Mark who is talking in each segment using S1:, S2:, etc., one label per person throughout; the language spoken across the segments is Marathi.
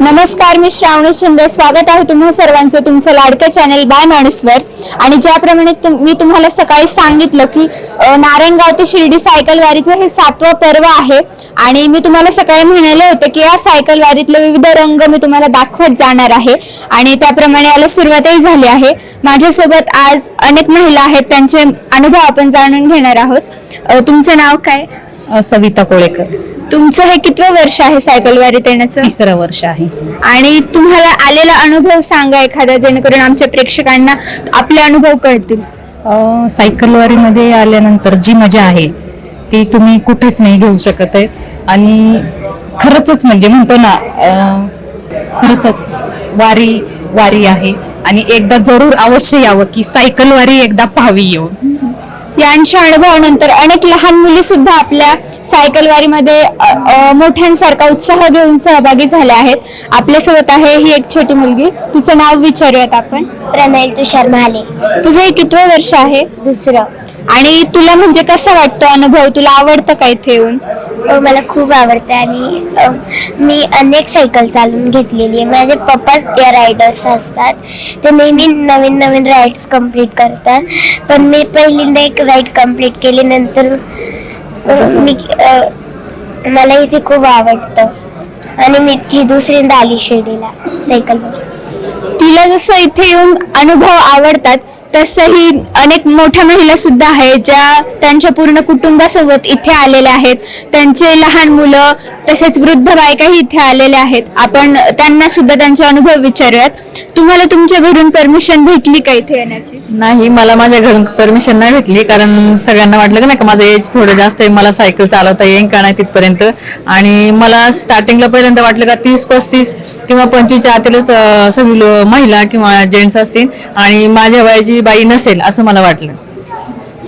S1: नमस्कार, मी श्रावणी शिंदे. स्वागत आहे तुम्हा सर्वांचं तुमचं लाडकं चॅनल बाय माणूसवर. आणि ज्याप्रमाणे मी तुम्हाला सकाळी सांगितलं की नारायणगाव ते शिर्डी सायकल वारीचं हे 7वं पर्व आहे. आणि मी तुम्हाला सकाळी म्हणाले होते की या सायकल वारीतले विविध रंग मी तुम्हाला दाखवत जाणार आहे आणि त्याप्रमाणे याला सुरुवातही झाली आहे. माझ्यासोबत आज अनेक महिला आहेत, त्यांचे अनुभव आपण जाणून घेणार आहोत. तुमचं नाव काय?
S2: सविता कोळेकर.
S1: तुमचं हे कितवं वर्ष आहे सायकल वारीत येण्याचं?
S2: 3रं वर्ष आहे.
S1: आणि तुम्हाला आलेला अनुभव सांगा एखादा, जेणेकरून आमच्या प्रेक्षकांना आपले अनुभव कळतील.
S2: सायकल वारीमध्ये आल्यानंतर जी मजा आहे ती तुम्ही कुठेच नाही घेऊ शकत आहे. आणि खरंच म्हणजे म्हणतो ना, खरंच वारी वारी आहे. आणि एकदा जरूर अवश्य यावं की सायकल वारी एकदा पाहावी येऊन.
S1: यांच्या अनुभवानंतर अनेक लहान मुली सुद्धा आपल्या सायकल वारीमध्ये मोठ्यांसारखा उत्साह घेऊन सहभागी झाल्या आहेत. आपल्यासोबत आहे ही एक छोटी मुलगी, तिचं नाव विचारूयात आपण.
S3: प्रणाल तुषार महाले.
S1: तुझं हे कितवं वर्ष आहे?
S3: 2रं.
S1: आणि तुला म्हणजे कसा वाटतो अनुभव? तुला आवडतं का इथे येऊन?
S3: मला खूप आवडतं आणि मी अनेक सायकल चालवून घेतलेली आहे. माझे पप्पा रायडर्स असतात, ते नेहमी नवीन नवीन राईड्स कम्प्लीट करतात. पण मी पहिल्यांदा एक राईड कम्प्लीट केली, नंतर मला इथे खूप आवडतं. आणि मी ही 2ऱ्यांदा आली शिर्डीला सायकलवर.
S1: तिला जसं इथे येऊन अनुभव आवडतात तसंही अनेक मोठ्या महिला सुद्धा आहेत ज्या त्यांच्या पूर्ण कुटुंबासोबत इथे आलेल्या आहेत. त्यांचे लहान मुलं तसेच वृद्ध बायकाही इथे आलेल्या आहेत. आपण त्यांना सुद्धा त्यांचे अनुभव विचारूयात. तुम्हाला तुमच्या घरून परमिशन भेटली का इथे येण्याची?
S2: नाही, मला माझ्या घरून परमिशन नाही भेटली, कारण सगळ्यांना वाटलं नाही का माझं एज थोडं जास्त आहे, मला सायकल चालवता येईन का नाही तिथपर्यंत. आणि मला स्टार्टिंगला पहिल्यांदा वाटलं का 30-35 किंवा 25च्या आतीलच सगळी महिला किंवा जेंट्स असतील आणि माझ्या वयाची बाई नसेल असं मला वाटलं.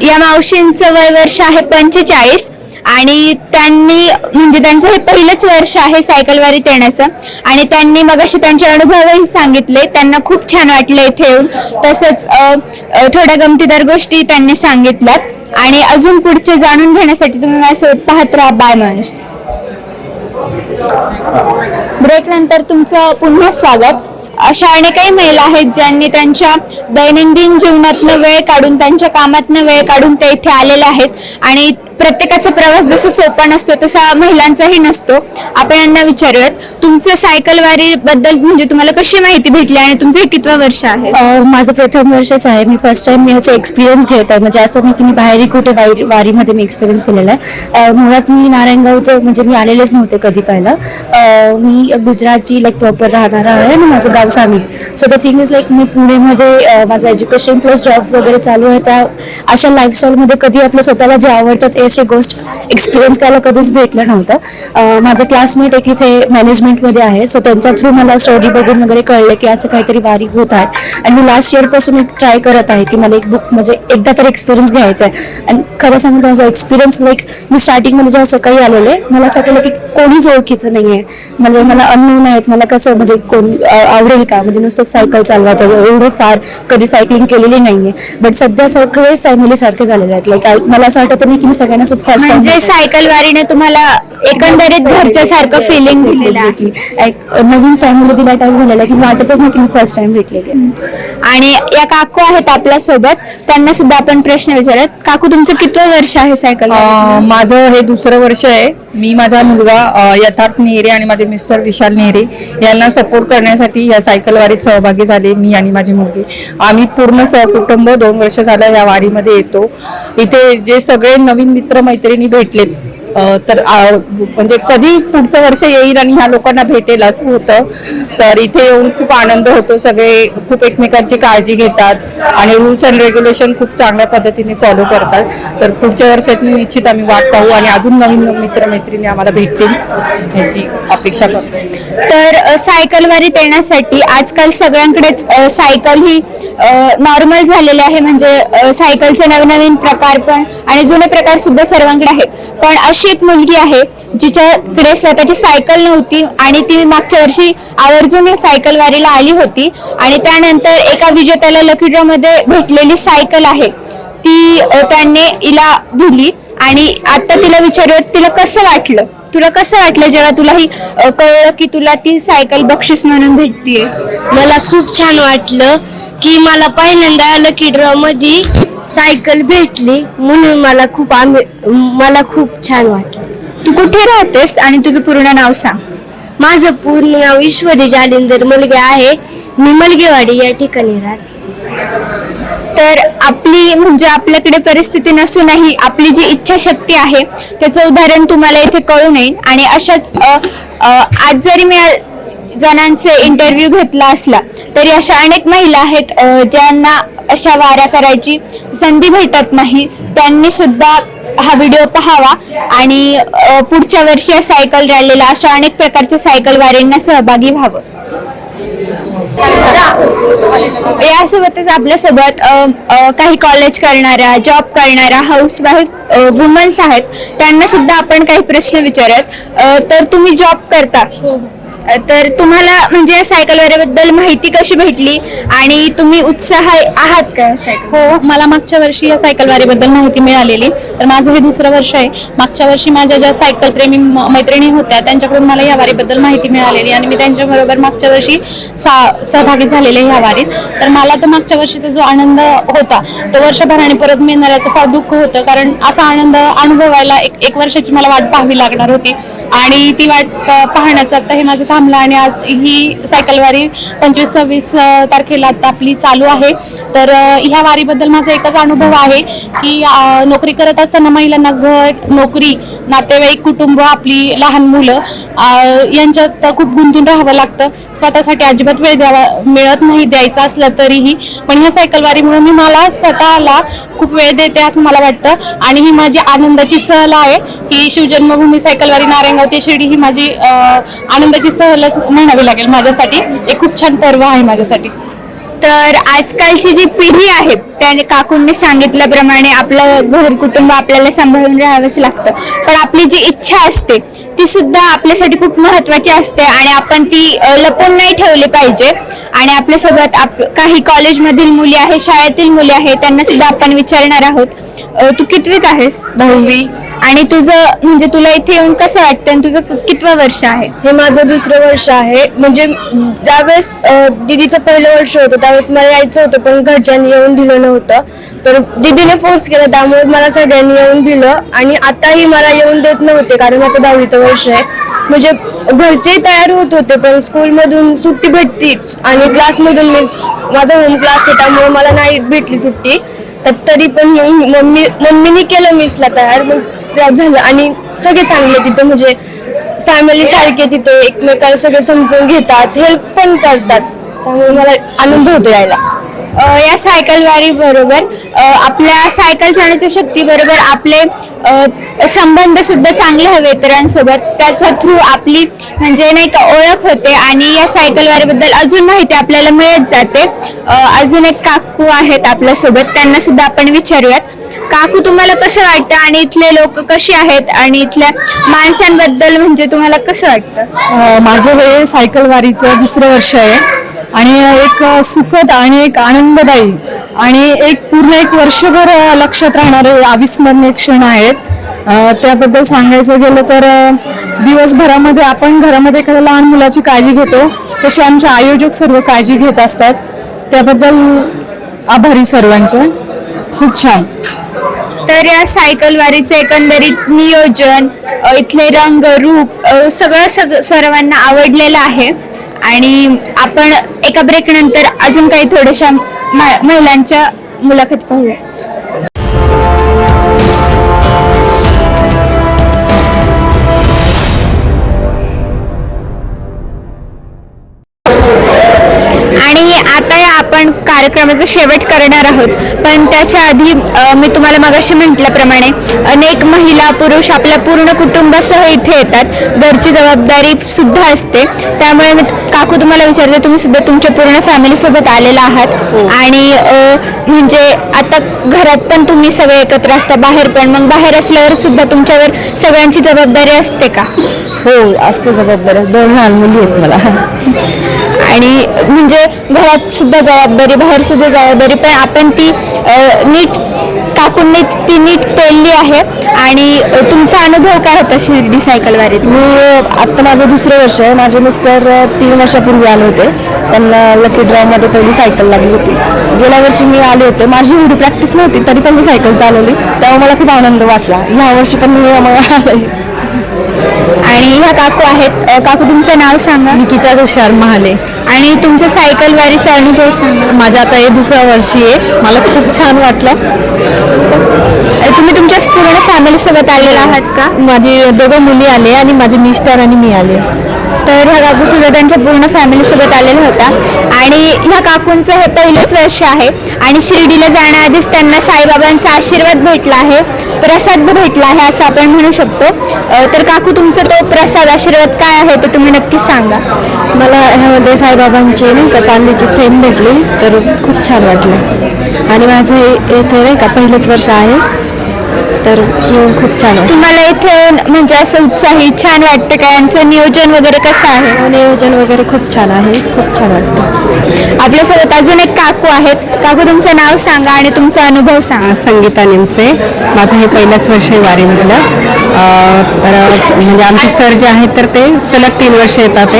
S1: या मावशींचं वय वर्ष आहे 45 आणि त्यांनी म्हणजे त्यांचं हे पहिलंच वर्ष आहे सायकल वारीत येण्याचं. आणि त्यांनी मगाशी त्यांचे अनुभवही सांगितले, त्यांना खूप छान वाटलं इथे येऊन. तसंच थोड्या गमतीदार गोष्टी त्यांनी सांगितल्यात. आणि अजून पुढचे जाणून घेण्यासाठी तुम्ही माझ्यासोबत पाहत राहा बाय माणूस. ब्रेक नंतर तुमचं पुन्हा स्वागत. अशा अनेकही महिला आहेत ज्यांनी त्यांच्या दैनंदिन जीवनातनं वेळ काढून, त्यांच्या कामातनं वेळ काढून ते इथे आलेले आहेत. आणि प्रत्येकाचा प्रवास जसा सोपा नसतो तसा महिलांचाही नसतो. आपण यांना विचारूयात, तुमचं सायकल वारी बद्दल म्हणजे तुम्हाला कशी माहिती भेटली आणि तुमचं हे कितवं वर्ष आहे?
S4: माझं प्रथम वर्षच आहे. मी फर्स्ट टाइम मी ह्याचा एक्सपिरियन्स घेत आहे. म्हणजे असं नाही की मी बाहेरही कुठे वारीमध्ये मी एक्सपिरियन्स केलेला आहे. मुळात मी नारायणगावचं म्हणजे मी आलेलेच नव्हते कधी पहिला. मी गुजरातची लाईक प्रॉपर राहणारा आहे आणि माझं गाव Sangli. So the thing is like मी पुणेमध्ये माझं एज्युकेशन प्लस जॉब वगैरे चालू आहे. त्या अशा लाईफस्टाईलमध्ये कधी आपल्या स्वतःला जे आवडतात अशी गोष्ट एक्सपिरियन्स करायला कधीच भेटलं नव्हतं. माझं क्लासमेट एक इथे मॅनेजमेंटमध्ये आहे, सो त्यांच्या थ्रू मला स्टोरी बघून वगैरे कळलं की असं काहीतरी वारी होत आहे. आणि मी लास्ट इयरपासून एक ट्राय करत आहे की मला एक बुक म्हणजे एकदा तर एक्सपिरियन्स घ्यायचा आहे. आणि खरं सांगतो माझा एक्सपिरियन्स लाईक मी स्टार्टिंगमध्ये जेव्हा सकाळी आलेले मला असं वाटलं की कोणीच ओळखीचं नाही आहे. म्हणजे मला अननोन आहेत, मला कसं म्हणजे कोण आवडेल का, म्हणजे नुसतं सायकल चालवायचं एवढं फार कधी सायकलिंग केलेली नाहीये. बट सध्या सगळे फॅमिली सारखे झालेले आहेत. लाईक मला असं वाटत नाही की मी सगळ्यांना
S1: म्हणजे सायकल वारीने तुम्हाला एकंदरीत घरच्या सारखं फिलिंग दिलेलं आहे.
S4: एक नवीन फॅमिली दिला टाइम झालेला की वाटतच नाही की मी फर्स्ट टाइम भेटलेली.
S1: आणि या काकू आहेत आपल्या सोबत, त्यांना सुद्धा आपण प्रश्न विचारत. काकू, तुमचं कितवं वर्ष आहे सायकल?
S2: माझं हे 2रं वर्ष आहे. मी माझा मुलगा यथार्थ नेहरे आणि माझे मिस्टर विशाल नेहरे यांना सपोर्ट करण्यासाठी या सायकल वारीत सहभागी झाले. मी आणि माझी मुलगी आम्ही पूर्ण सहकुटुंब 2 वर्ष झालं या वारीमध्ये येतो. इथे जे सगळे नवीन मित्र मैत्रिणी भेटलेत तर म्हणजे कधी पुढचं वर्ष येईल आणि ह्या लोकांना भेटेल असं होतं. तर इथे येऊन खूप आनंद होतो. सगळे खूप एकमेकांची काळजी घेतात आणि रूल्स अँड रेग्युलेशन खूप चांगल्या पद्धतीने फॉलो करतात. तर पुढच्या वर्षात निश्चित आम्ही वाट पाहू आणि अजून नवीन मित्रमैत्रिणी आम्हाला भेटतील याची अपेक्षा करतो.
S1: तर सायकल वारीत येण्यासाठी आजकाल सगळ्यांकडेच सायकल ही नॉर्मल झालेली आहे. म्हणजे सायकलचे नवीन प्रकार पण आणि जुने प्रकार सुद्धा सर्वांकडे आहेत. पण अशी एक मुलगी आहे जिच्याकडे स्वतःची सायकल नव्हती आणि ती मागच्या वर्षी आवर्जून या सायकल वारीला आली होती. आणि त्यानंतर एका विजेत्याला लकी ड्रॉ मध्ये भेटलेली सायकल आहे ती त्याने हिला दिली. आणि आता तिला विचारूयात तिला कसं वाटलं. तुला कसं वाटलं जेव्हा तुला ही कळलं की तुला ती सायकल बक्षीस म्हणून भेटतीये?
S3: मला खूप छान वाटलं की मला पहिल्यांदा लकी ड्रॉ मध्ये सायकल भेटली, म्हणून मला खूप छान वाटलं.
S1: तू कुठे राहतेस आणि तुझं पूर्ण नाव सांग.
S3: माझं पूर्ण नाव ईश्वरी जालिंदर मुलगे आहे. मी मलगेवाडी या ठिकाणी राहते.
S1: तर आपली म्हणजे आपल्याकडे परिस्थिती नसूनही आपली जी इच्छाशक्ती आहे त्याचं उदाहरण तुम्हाला इथे कळून येईल. आणि अशाच आज जरी मी जणांचे इंटरव्ह्यू घेतला असला तरी अशा अनेक महिला आहेत ज्यांना अशा वाऱ्या करायची संधी भेटत नाही. त्यांनी सुद्धा हा व्हिडिओ पाहावा आणि पुढच्या वर्षी या सायकल रॅलीला अशा अनेक प्रकारच्या सायकल वारींना सहभागी व्हावं. यासोबतच आपल्यासोबत काही कॉलेज करणाऱ्या, जॉब करणाऱ्या, हाऊसवाईफ वुमन्स आहेत, त्यांना सुद्धा आपण काही प्रश्न विचारत. तर तुम्ही जॉब करता, तर तुम्हाला म्हणजे या सायकल वारीबद्दल माहिती कशी भेटली आणि तुम्ही उत्साह आहात का सायकल?
S5: हो, मला मागच्या वर्षी या सायकल वारीबद्दल माहिती मिळालेली. तर माझं हे दुसरं वर्ष आहे. मागच्या वर्षी माझ्या ज्या सायकल प्रेमी मैत्रिणी होत्या त्यांच्याकडून मला या वारीबद्दल माहिती मिळालेली आणि मी त्यांच्याबरोबर मागच्या वर्षी सहभागी झालेले ह्या वारीत. तर मला तर मागच्या वर्षीचा जो आनंद होता तो वर्षभराने परत मिळणाऱ्याचं फार दुःख होतं, कारण असा आनंद अनुभवायला एक वर्षाची मला वाट पाहावी लागणार होती आणि ती वाट पाहण्याचं आता हे माझं थांबलं आणि आज ही सायकल वारी 25-26 तारखेला आता आपली चालू आहे. तर ह्या वारीबद्दल माझा एकच अनुभव आहे की नोकरी करत असताना महिलांना घर, नोकरी, नातेवाईक, कुटुंब, आपली लहान मुलं यांच्यात खूप गुंतून राहावं लागतं. स्वतःसाठी अजिबात वेळ मिळत नाही द्यायचा असला तरीही. पण ह्या सायकल वारीमुळे मी मला स्वतःला खूप वेळ देते असं मला वाटतं आणि ही माझी आनंदाची सहल आहे. ही शिवजन्मभूमी सायकल वारी नारायणगाव ते शिर्डी ही माझी आनंदाची सहलच म्हणावी लागेल माझ्यासाठी. एक खूप छान पर्व आहे माझ्यासाठी.
S1: तर आजकालची जी पिढी आहे त्याने काकूंनी सांगितल्याप्रमाणे आपलं घर कुटुंब आपल्याला सांभाळून राहावंच लागतं, पण आपली जी इच्छा असते ती सुद्धा आपल्यासाठी खूप महत्वाची असते आणि आपण ती लपवून नाही ठेवली पाहिजे. आणि आपल्यासोबत काही कॉलेजमधील मुली आहेत, शाळेतील मुली आहेत, त्यांना सुद्धा आपण विचारणार आहोत. तू कितवीत आहेस?
S2: 10वी.
S1: आणि तुझं म्हणजे तुला इथे येऊन कसं वाटतं आणि तुझं कितवं वर्ष आहे?
S3: हे माझं दुसरं वर्ष आहे. म्हणजे ज्यावेळेस दीदीचं पहिलं वर्ष होतं त्यावेळेस मला यायचं होतं पण घरच्यांनी येऊन दिलं नव्हतं. तर दीदीने फोर्स केला त्यामुळे मला सगळ्यांनी येऊन दिलं आणि आताही मला येऊन देत नव्हते कारण आता 10वीचं वर्ष आहे. म्हणजे घरचे तयार होत होते पण स्कूलमधून सुट्टी भेटतीच आणि क्लासमधून माझा होम क्लास आहे त्यामुळे मला नाही भेटली सुट्टी. तर तरी पण मम्मीने केलं मिसला तयार, मग जॉब झालं आणि सगळे चांगले तिथे म्हणजे फॅमिली सारखे तिथे एकमेकाला सगळे समजून घेतात, हेल्प पण करतात, त्यामुळे मला आनंद होतो यायला.
S1: या सायकल वारी बरोबर आपल्या सायकल चालवण्याच्या शक्ती बरोबर आपले संबंध सुद्धा चांगले हवे इतरांसोबत. त्याच्या थ्रू आपली म्हणजे नाही का ओळख होते आणि या सायकल वारीबद्दल अजून माहिती आपल्याला मिळत जाते. अजून एक काकू आहेत आपल्यासोबत, त्यांना सुद्धा आपण विचारूयात. काकू, तुम्हाला कसं वाटतं आणि इथले लोक कसे आहेत आणि इथल्या माणसांबद्दल म्हणजे तुम्हाला कसं वाटतं?
S2: माझं हे सायकल वारीचं दुसरं वर्ष आहे आणि एक सुखद आणि एक आनंददायी आणि एक पूर्ण एक वर्षभर लक्षात राहणारे अविस्मरणीय क्षण आहेत. त्याबद्दल सांगायचं गेलं तर दिवसभरामध्ये आपण घरामध्ये एखाद्या लहान मुलाची काळजी घेतो तशी आमचे आयोजक सर्व काळजी घेत असतात. त्याबद्दल आभारी सर्वांचे. खूप छान.
S1: तर या सायकल वारीचे एकंदरीत नियोजन, इथले रंग, रूप सगळं सर्वांना आवडलेलं आहे. आणि आपण एका ब्रेक नंतर अजून काही थोड्याशा महिलांच्या मुलाखत पाहूया. आणि आता आपण कार्यक्रमाचा शेवट करणार आहोत, पण त्याच्या आधी मी तुम्हाला मगाशी म्हटल्याप्रमाणे अनेक महिला पुरुष आपल्या पूर्ण कुटुंबासह इथे येतात. घरची जबाबदारी सुद्धा असते, त्यामुळे मी काकू तुम्हाला विचारते, तुम्ही सुद्धा तुमच्या पूर्ण फॅमिली सोबत आलेला आहात आणि म्हणजे आता घरात पण तुम्ही सगळे एकत्र असता, बाहेर पण, मग बाहेर असल्यावर सुद्धा तुमच्यावर सगळ्यांची जबाबदारी असते का?
S2: हो, असते जबाबदारी. 2 लहान मुली आहेत मला.
S1: आणि म्हणजे घरात सुद्धा जबाबदारी, बाहेर सुद्धा जबाबदारी, पण आपण ती नीट काकूंनी ती नीट पेलली आहे. आणि तुमचा अनुभव काय होता शिर्डी सायकल वारीत?
S4: मी आत्ता माझं दुसरं वर्ष आहे. माझे मिस्टर 3 वर्षापूर्वी आले होते. त्यांना लकी ड्रॉमध्ये पहिली सायकल लागली होती. गेल्या वर्षी मी आले होते. माझी एवढी प्रॅक्टिस नव्हती तरी पण मी सायकल चालवली, तेव्हा मला खूप आनंद वाटला. ह्या वर्षी पण मी आले.
S1: आणि ह्या काकू आहेत. काकू तुमचं नाव सांगा.
S2: निकिता तुषार महाले.
S1: आणि तुमच्या सायकल वारीचा अनुभव सांगा.
S2: माझं आता हे दुसऱ्या वर्षी आहे. मला खूप छान वाटलं.
S1: तुम्ही तुमच्या पूर्ण फॅमिली सोबत आलेला आहात का?
S2: माझी 2 मुली आले आणि माझे मिस्टर आणि मी आले.
S1: तर ह्या काकू सुद्धा त्यांच्या पूर्ण फॅमिली सोबत आलेल्या होत्या. आणि ह्या काकूंचं हे पहिलंच वर्ष आहे आणि शिर्डीला जाण्याआधीच त्यांना साईबाबांचा आशीर्वाद भेटला आहे, प्रसाद भेटला आहे असं आपण म्हणू शकतो. तर काकू तुमचा तो प्रसाद आशीर्वाद काय आहे ते तुम्ही नक्की सांगा.
S4: मला ह्यामध्ये साईबाबांची नाही का चांदीची फ्रेम भेटली तर खूप छान वाटलं. आणि माझं इथे नाही का पहिलंच वर्ष आहे तर येऊन खूप छान वाटलं.
S1: तुम्हाला इथे म्हणजे असं उत्साही छान वाटतं का? यांचं नियोजन वगैरे कसं आहे?
S4: नियोजन वगैरे खूप छान आहे. खूप छान वाटतं.
S1: आपल्यासोबत अजून एक काकू आहेत. काकू तुमचं नाव सांगा आणि तुमचा अनुभव सांगा.
S2: संगीता निमसे. माझं हे पहिलंच वर्ष आहे वारीमधलं. तर म्हणजे आमचे सर जे आहेत तर ते सलग 3 वर्ष येतात.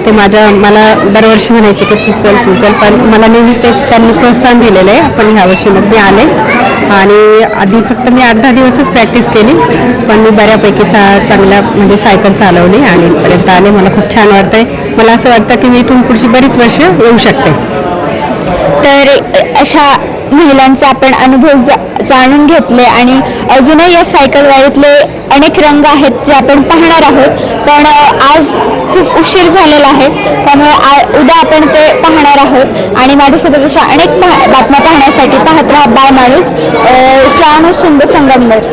S2: ते मला दरवर्षी म्हणायचे की तू चल, पण मला नेहमीच ते त्यांनी प्रोत्साहन दिलेलं आहे. पण ह्या वर्षी मग मी आलेच. आणि आधी फक्त मी 8-10 दिवसच प्रॅक्टिस केली, पण मी बऱ्यापैकी चांगल्या म्हणजे सायकल चालवली आणि इथपर्यंत आले. मला खूप छान वाटतंय. मला असं वाटतं की मी इथून पुढची बरीच वर्ष येऊ शकते.
S1: तर अशा महिलांचे आपण अनुभव जाणून घेतले आणि अजूनही या सायकल वारीतले अनेक रंग आहेत जे आपण पाहणार आहोत. पण आज खूप उशीर झालेला आहे, त्यामुळे उद्या आपण ते पाहणार आहोत. आणि माझ्यासोबत अशा अनेक बातम्या पाहण्यासाठी पाहत राहा बाय माणूस. श्रावण शिंदे, संगमनेर.